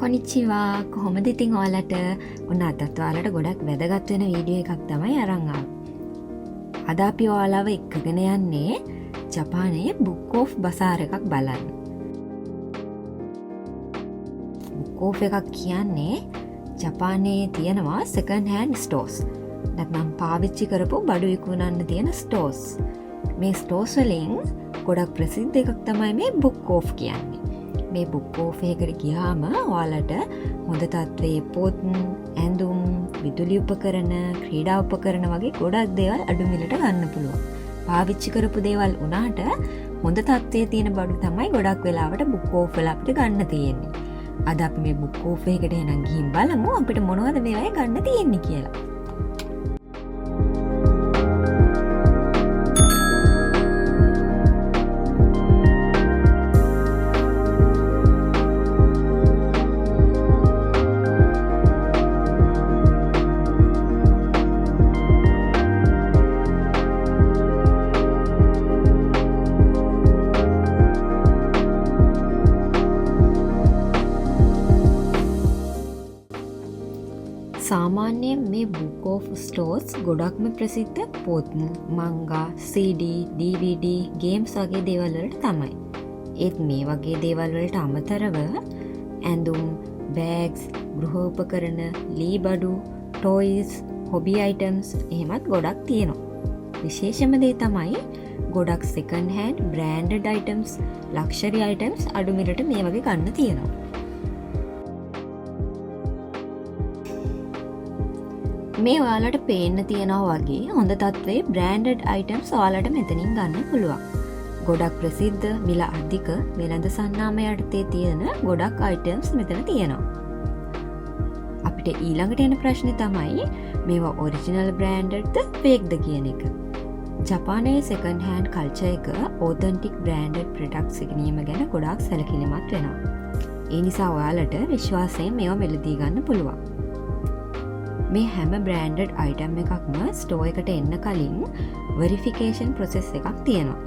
කොනිච්චිවා කොහොමද ඉතින් ඔයාලට ඔන්න අදත් ඔයාලට ගොඩක් වැදගත් වෙන වීඩියෝ එකක් තමයි අරන් ආවේ. අද අපි ඔයාලව එක්කගෙන යන්නේ ජපානයේ බුක් ඔෆ් බසාර් එකක් බලන්න. බුක් ඔෆ් එකක් කියන්නේ ජපානයේ තියෙනවා සෙකන්ඩ් හෑන්ඩ් ස්ටෝර්ස්. නැත්නම් පාවිච්චි කරපු බඩු විකුණන්න තියෙන ස්ටෝර්ස්. මේ ස්ටෝර්ස් වලින් ගොඩක් ප්‍රසිද්ධ එකක් තමයි මේ බුක් ඔෆ් කියන්නේ. මේ බුක් ඔෆ් එකට ගියාම ඔයාලට හොඳ තත්ත්වයේ පොත්, ඇඳුම්, විදුලි උපකරණ, ක්‍රීඩා උපකරණ වගේ ගොඩක් දේවල් අඩු මිලට ගන්න පුළුවන්. පාවිච්චි කරපු දේවල් උනාට හොඳ තත්ත්වයේ තියෙන බඩු තමයි ගොඩක් වෙලාවට බුක් ඔෆ් වල අපිට ගන්න තියෙන්නේ. අද අපි මේ බුක් ඔෆ් එකට එහෙනම් ගිහින් බලමු අපිට මොනවද මේවායේ ගන්න තියෙන්නේ කියලා. සාමාන්‍යයෙන් මේ බුක් ඔෆ් ස්ටෝර්ස් ගොඩක්ම ප්‍රසිද්ධ පොත්, මංගා, CD, DVD, ගේම්ස් වගේ දේවල් වලට තමයි. ඒත් මේ වගේ දේවල් වලට අමතරව ඇඳුම්, බෑග්ස්, ගෘහ උපකරණ, ලී බඩු, ටොයිස්, හොබි අයිටම්ස් එහෙමත් ගොඩක් තියෙනවා. විශේෂම දේ තමයි ගොඩක් second hand branded items, luxury items අඩු මිලට මේ වගේ ගන්න තියෙනවා. මේ ඔයාලට පේන්න තියෙනවා වගේ හොඳ තත්ත්වයේ බ්‍රෑන්ඩඩ් අයිටම්ස් ඔයාලට මෙතනින් ගන්න පුළුවන්. ගොඩක් ප්‍රසිද්ධ, මිල අධික, වෙළඳ සන්නාම යටතේ තියෙන ගොඩක් අයිටම්ස් මෙතන තියෙනවා. අපිට ඊළඟට එන ප්‍රශ්නේ තමයි මේවා ඔරිජිනල් බ්‍රෑන්ඩඩ්ද ෆේක්ද කියන එක. ජපානයේ සෙකන්ඩ් හෑන්ඩ් කල්චර් එක ඔතෙන්ටික් බ්‍රෑන්ඩඩ් ප්‍රොඩක්ට්ස් ගැනීම ගැන ගොඩක් සැලකිලිමත් වෙනවා. ඒ නිසා ඔයාලට විශ්වාසයෙන් මේවා මිලදී ගන්න පුළුවන්. මේ හැම බ්‍රෑන්ඩඩ් අයිටම් එකක්ම ස්ටෝ එකට එන්න කලින් වෙරිෆිකේෂන් ප්‍රොසෙස් එකක් තියෙනවා.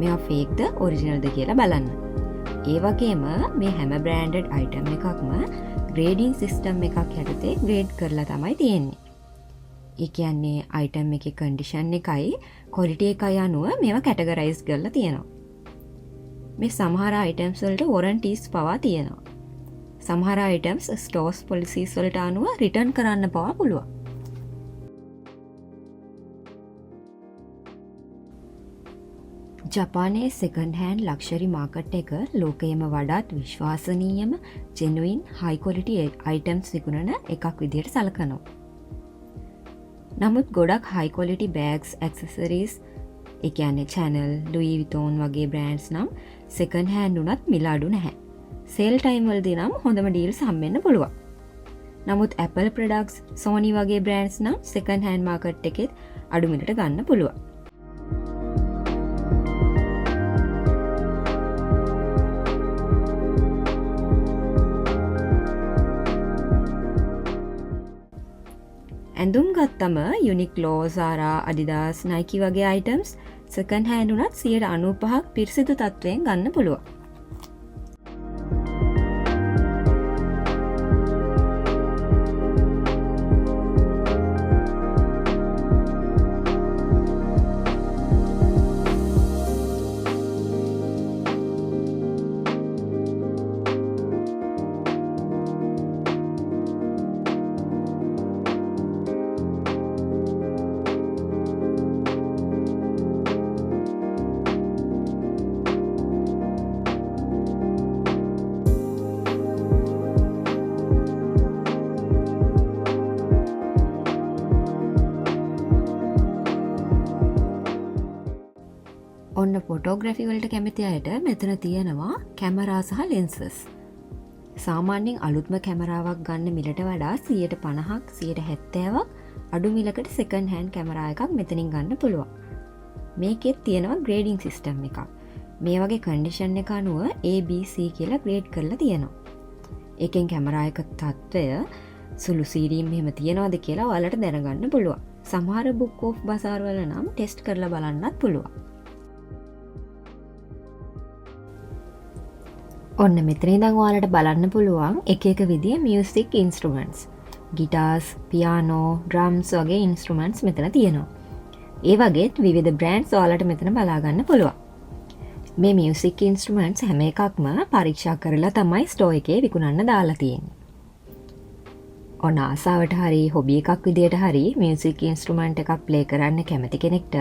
මේවා ෆේක්ද ඔරිජිනල්ද කියලා බලන්න. ඒ වගේම මේ හැම බ්‍රෑන්ඩඩ් අයිටම් එකක්ම ග්‍රේඩින් සිස්ටම් එකක් යටතේ ග්‍රේඩ් කරලා තමයි තියෙන්නේ. ඒ කියන්නේ අයිටම් එකේ කන්ඩිෂන් එකයි ක්වොලිටි එකයි අනුව මේවා කැටගරයිස් කරලා තියෙනවා. මේ සමහර අයිටම්ස් වලට වොරන්ටිස් පවා තියෙනවා. සමහර අයිටම්ස් ස්ටෝර්ස් පොලිසිස් වලට අනුව රිටර්න් කරන්න පවා පුළුවන්. ජපානයේ සෙකන්ඩ් හෑන්ඩ් ලක්ෂරි මාකට් එක ලෝකයේම වඩාත් විශ්වාසනීයම ජෙනුයින් හයි ක්වොලිටි අයිටම්ස් විකුණන එකක් විදිහට සලකනවා. නමුත් ගොඩක් හයි ක්වොලිටි බෑග්ස්, ඇක්සසරිස්, ඒ කියන්නේ චැනල්, ලුයි විතෝන් වගේ බ්‍රෑන්ඩ්ස් නම් සෙකන්ඩ් හෑන්ඩ් උනත් මිල අඩු නැහැ. සේල් ටයිම් වලදී නම් හොඳම ඩීල්ස් හම්බෙන්න පුළුවන්. නමුත් Apple products, Sony වගේ බ්‍රෑන්ඩ්ස් නම් සෙකන්ඩ් හෑන්ඩ් මාකට් එකෙත් අඩු මිලට ගන්න පුළුවන්. ඇඳුම් ගත්තම Uniqlo, Zara, Adidas, Nike වගේ items සෙකන්ඩ් හෑන්ඩ් උනත් 95% පිරිසිදු තත්ත්වයෙන් ගන්න පුළුවන්. ඔන්න ෆොටෝග්‍රැෆි වලට කැමති අයට මෙතන තියෙනවා කැමරා සහ ලෙන්සස්. සාමාන්‍යයෙන් අලුත්ම කැමරාවක් ගන්න මිලට වඩා 50%ක් 70%ක් අඩු මිලකට සෙකන්ඩ් හෑන්ඩ් කැමරා එකක් මෙතනින් ගන්න පුළුවන්. මේකෙත් තියෙනවා ග්‍රේඩින් සිස්ටම් එකක්. මේ වගේ කන්ඩිෂන් එක අනුව ABC කියලා ග්‍රේඩ් කරලා තියෙනවා. ඒකෙන් කැමරා එක තත්ත්වය සුළු සීරීම් එහෙම තියනවද කියලා ඔයාලට දැනගන්න පුළුවන්. සමහර බුක් ඔෆ් බසාර් වල නම් ටෙස්ට් කරලා බලන්නත් පුළුවන්. ඔන්න මෙතන ඉඳන් ඔයාලට බලන්න පුළුවන් එක එක විදිය music instruments. Guitars, piano, drums වගේ ඉන්ස්ට්‍රුමන්ට්ස් මෙතන තියෙනවා. ඒ වගේත් විවිධ බ්‍රෑන්ඩ්ස් ඔයාලට මෙතන බලා ගන්න පුළුවන්. මේ මියුසික් ඉන්ස්ට්‍රුමන්ට්ස් හැම එකක්ම පරීක්ෂා කරලා තමයි ස්ටෝර් එකේ විකුණන්න දාලා තියෙන්නේ. ඔන්න ආසාවට හරි හොබි එකක් විදියට හරි මියුසික් ඉන්ස්ට්‍රුමන්ට් එකක් ප්ලේ කරන්න කැමති කෙනෙක්ට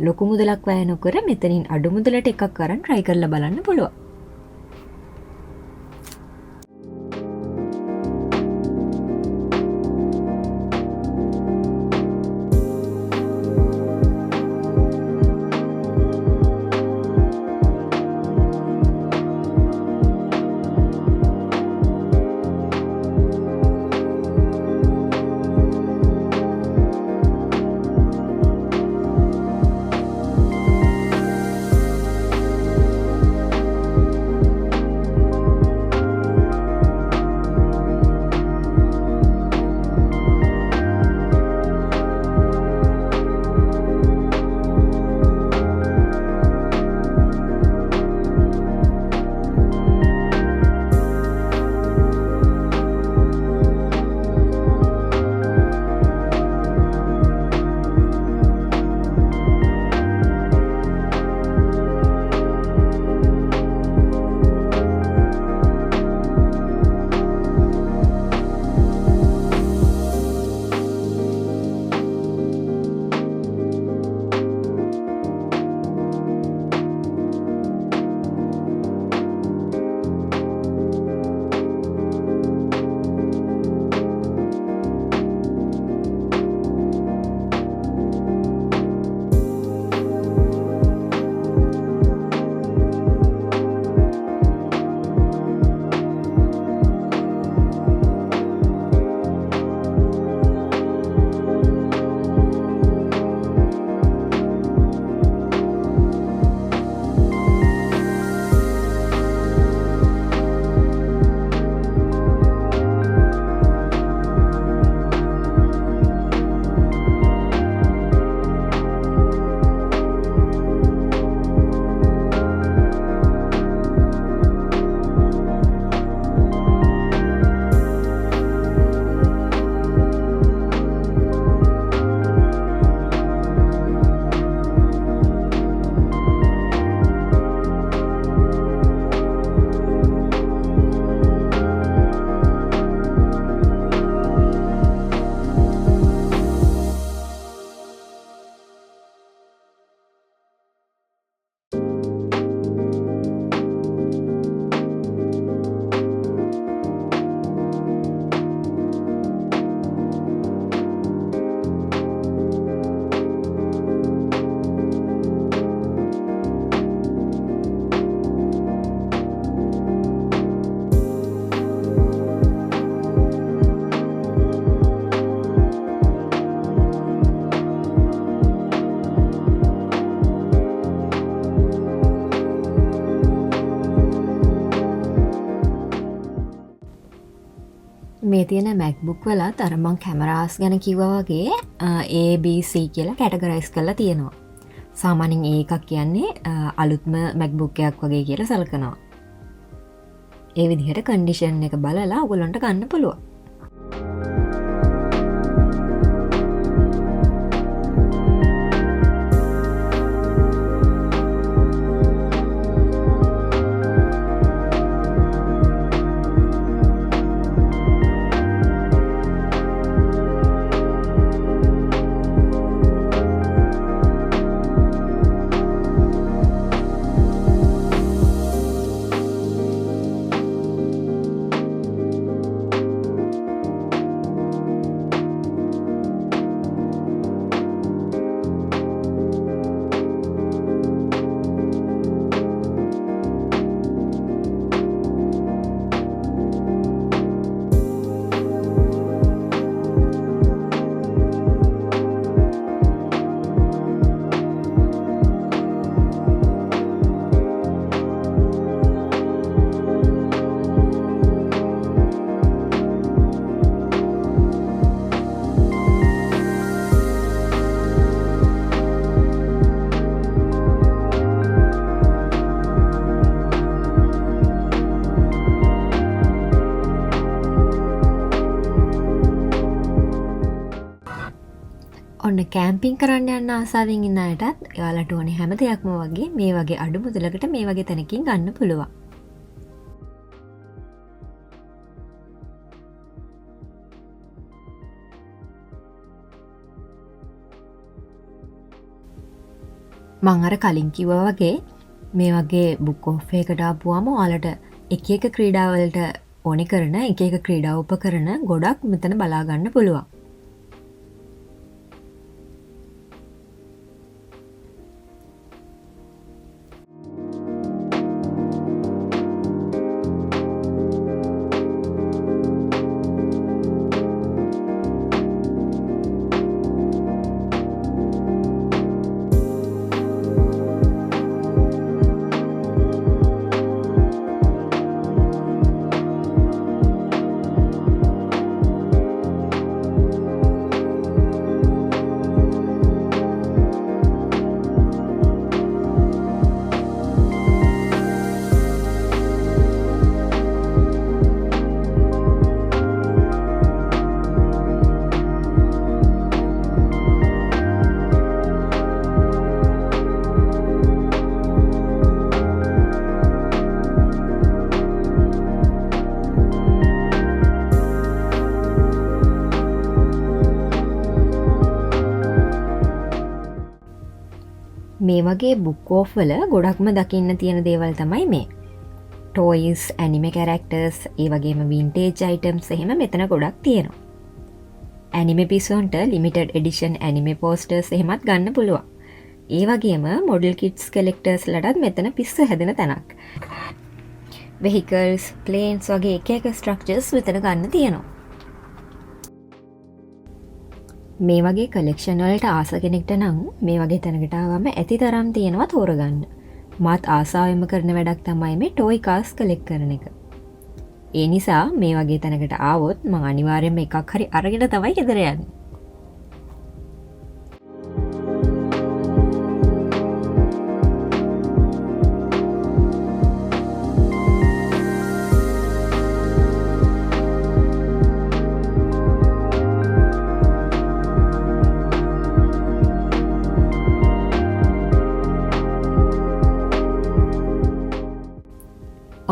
ලොකු මුදලක් වැය නොකර මෙතනින් අඩු මුදලට එකක් අරන් try කරලා බලන්න පුළුවන්. මේ තියෙන MacBook වලත් අර මං කැමරාස් ගැන කිව්වා වගේ ABC කියලා කැටගරයිස් කරලා තියෙනවා. සාමාන්‍යයෙන් ඒ එකක් කියන්නේ අලුත්ම MacBook එකක් වගේ කියලා සලකනවා. ඒ විදිහට කන්ඩිෂන් එක බලලා ඔයගොල්ලන්ට ගන්න පුළුවන්. ඔන්න කෑම්පින් කරන්න යන්න ආසාවෙන් ඉන්න අයටත් එයාලට ඕනේ හැම දෙයක්ම වගේ මේ වගේ අඩු මුදලකට මේ වගේ තැනකින් ගන්න පුළුවන්. මං අර කලින් කිව්වා වගේ මේ වගේ බුක් ඔෆ් එකකට ආපුවාම ඔයාලට එක එක ක්‍රීඩාවලට ඕනි කරන එක එක ක්‍රීඩා උපකරණ ගොඩක් මෙතන බලා ගන්න පුළුවන්. මේ වගේ බුක් ඕෆ් වල ගොඩක්ම දකින්න තියෙන දේවල් තමයි මේ. ටෝයිස්, ඇනිමේ කැරක්ටර්ස්, ඒ වගේම වින්ටේජ් අයිටම්ස් එහෙම මෙතන ගොඩක් තියෙනවා. ඇනිමේ පිසොන්ට ලිමිටඩ් එඩිෂන් ඇනිමේ පෝස්ටර්ස් එහෙමත් ගන්න පුළුවන්. ඒ වගේම මොඩල් කිට්ස් කලෙක්ටර්ස් ලටත් මෙතන පිස්ස හැදෙන තැනක්. වෙහිකල්ස්, ප්ලේන්ස් වගේ එක එක ස්ට්‍රක්චර්ස් මෙතන ගන්න තියෙනවා. මේ වගේ කලෙක්ෂන් වලට ආස කෙනෙක්ට නම් මේ වගේ තැනකට ආවම ඇති තරම් තියෙනවා තෝරගන්න. මාත් ආසාවෙන්ම කරන වැඩක් තමයි මේ ටෝයි කාස් කලෙක්ට් කරන එක. ඒ නිසා මේ වගේ තැනකට ආවොත් මම අනිවාර්යයෙන්ම එකක් හරි අරගෙන තමයි ගෙදර යන්නේ.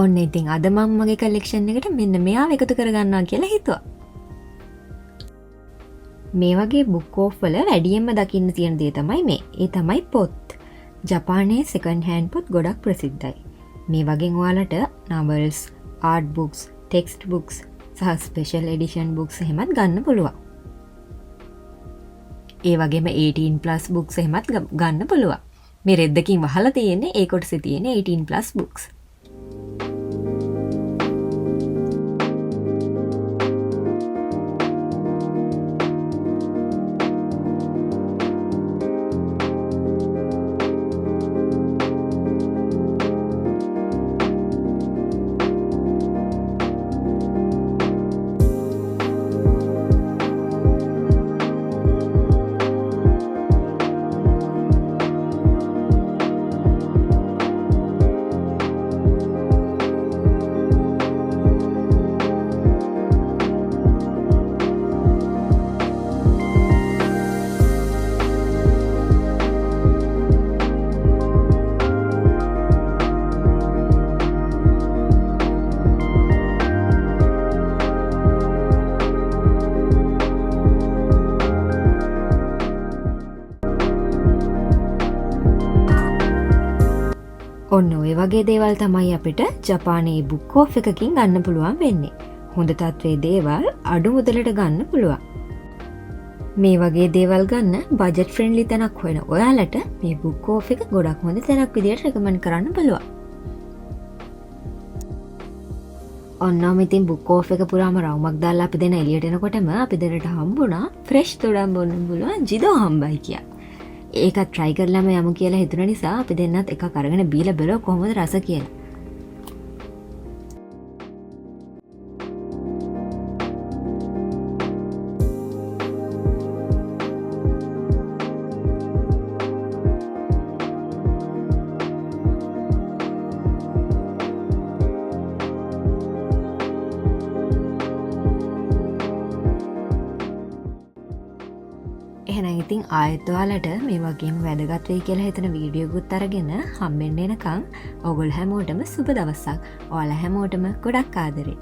ඔන්න ඉතින් අද මම මගේ කලෙක්ෂන් එකට මෙන්න මෙයාව එකතු කරගන්නවා කියලා හිතුවා. මේ වගේ බුක් ඕෆ් වල වැඩියෙන්ම දකින්න තියෙන දේ තමයි මේ. ඒ තමයි පොත්. ජපානයේ සෙකන්ඩ් හෑන්ඩ් පොත් ගොඩක් ප්‍රසිද්ධයි. මේ වගේ ඔයාලට novels, art books, text books සහ special edition books එහෙමත් ගන්න පුළුවන්. ඒ වගේම 18+ books එහෙමත් ගන්න පුළුවන්. මේ රෙද්දකින් වහලා තියෙන්නේ ඒ කොටසේ තියෙන 18+ books. ඔන්න ඔය වගේ දේවල් තමයි අපිට ජපානයේ බුක් ඕෆ් එකකින් ගන්න පුළුවන් වෙන්නේ. හොඳ තත්ත්වයේ දේවල් අඩු මුදලට ගන්න පුළුවන්. මේ වගේ දේවල් ගන්න බජට් ෆ්‍රෙන්ඩ්ලි තැනක් හොයන ඔයාලට මේ බුක් ඕෆ් එක ගොඩක් හොඳ තැනක් විදියට රෙකමන්ඩ් කරන්න පුළුවන්. ඔන්නම ඉතින් බුක් ඕෆ් එක පුරාම රවුමක් දාලා අපි දෙන එළියට එනකොටම අපි දෙන්නට හම්බුණා ෆ්‍රෙෂ් තොඩම් බොන්න පුළුවන් ජිදෝ හම්බයි කියලා. ඒකත් try කරලාම යමු කියලා හිතුන නිසා අපි දෙන්නත් එකක් අරගෙන බීලා බලුවා කොහොමද රස කියලා. එහෙනම් ඉතින් ආයෙත් ඔයාලට මේ වගේම වැදගත් වෙයි කියලා හිතන වීඩියෝකුත් අරගෙන හම්බෙන්න එනකන් ඔයගොල්ලෝ හැමෝටම සුබ දවසක්. ඔයාලා හැමෝටම ගොඩක් ආදරේ.